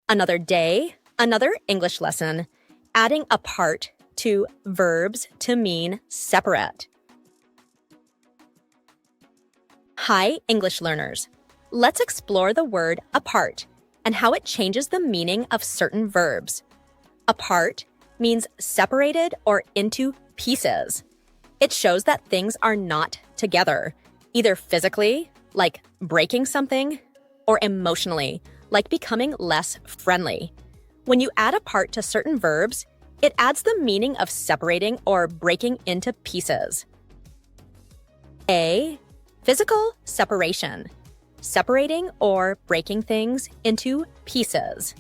another day, another English lesson, adding apart to verbs to mean separate. Hi, English learners. Let's explore the word apart and how it changes the meaning of certain verbs. Apart means separated or into pieces. It shows that things are not together, either physically, like breaking something, or emotionally, like becoming less friendly. When you add apart to certain verbs, it adds the meaning of separating or breaking into pieces. A. Physical separation. Separating or breaking things into pieces.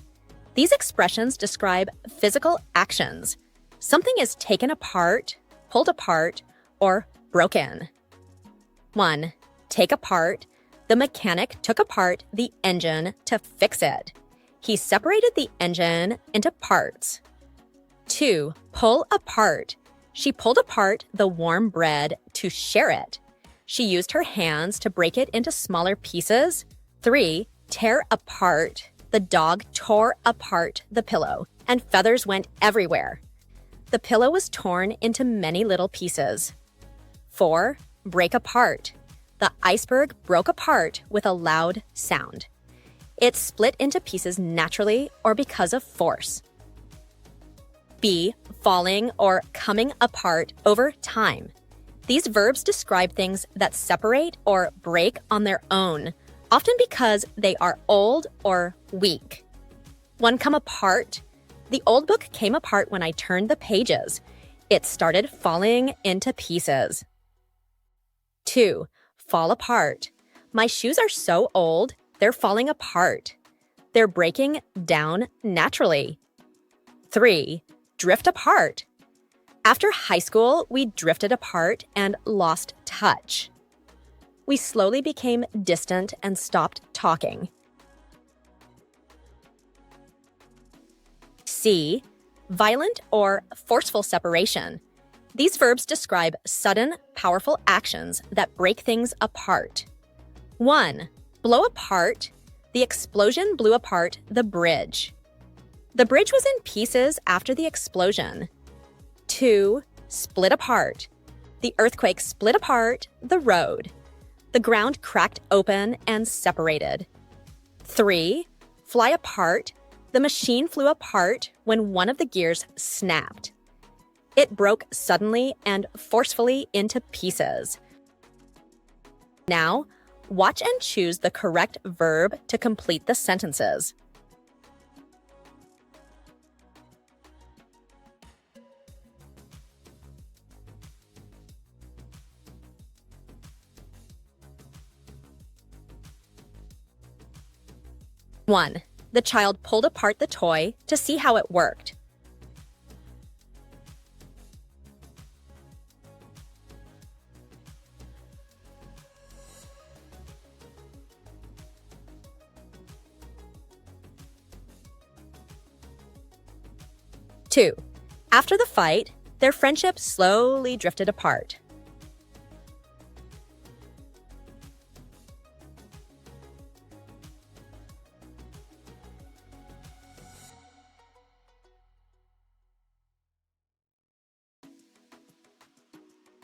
These expressions describe physical actions. Something is taken apart, pulled apart, or broken. 1. Take apart. The mechanic took apart the engine to fix it. He separated the engine into parts. 2. Pull apart. She pulled apart the warm bread to share it. She used her hands to break it into smaller pieces. 3. Tear apart. The dog tore apart the pillow, and feathers went everywhere. The pillow was torn into many little pieces. 4. Break apart. The iceberg broke apart with a loud sound. It split into pieces naturally or because of force. B. Falling or coming apart over time. These verbs describe things that separate or break on their own, often because they are old or weak. 1. Come apart. The old book came apart when I turned the pages. It started falling into pieces. 2. Fall apart. My shoes are so old, they're falling apart. They're breaking down naturally. 3. Drift apart. After high school, we drifted apart and lost touch. We slowly became distant and stopped talking. C. Violent or forceful separation. These verbs describe sudden, powerful actions that break things apart. 1. Blow apart. The explosion blew apart the bridge. The bridge was in pieces after the explosion. 2. Split apart. The earthquake split apart the road. The ground cracked open and separated. 3. Fly apart. The machine flew apart when one of the gears snapped. It broke suddenly and forcefully into pieces. Now, watch and choose the correct verb to complete the sentences. One. The child pulled apart the toy to see how it worked. 2. After the fight, their friendship slowly drifted apart.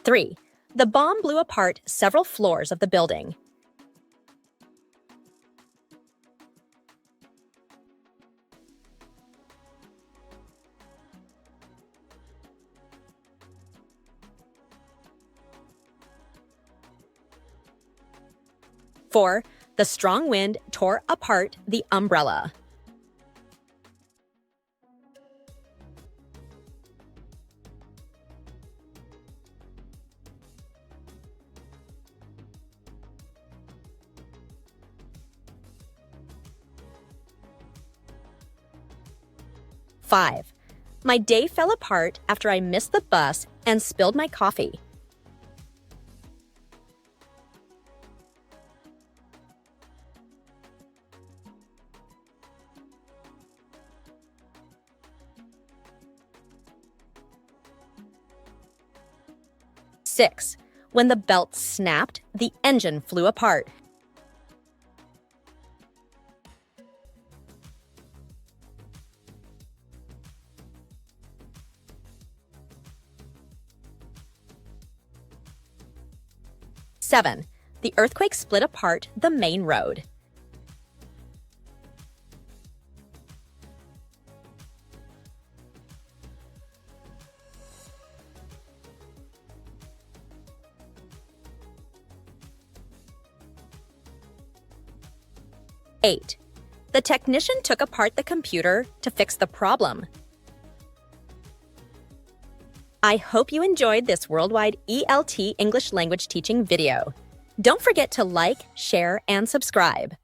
3. The bomb blew apart several floors of the building. 4. The strong wind tore apart the umbrella. 5. My day fell apart after I missed the bus and spilled my coffee. 6. When the belt snapped, the engine flew apart. 7. The earthquake split apart the main road. 8. The technician took apart the computer to fix the problem. I hope you enjoyed this worldwide ELT English language teaching video. Don't forget to like, share, and subscribe.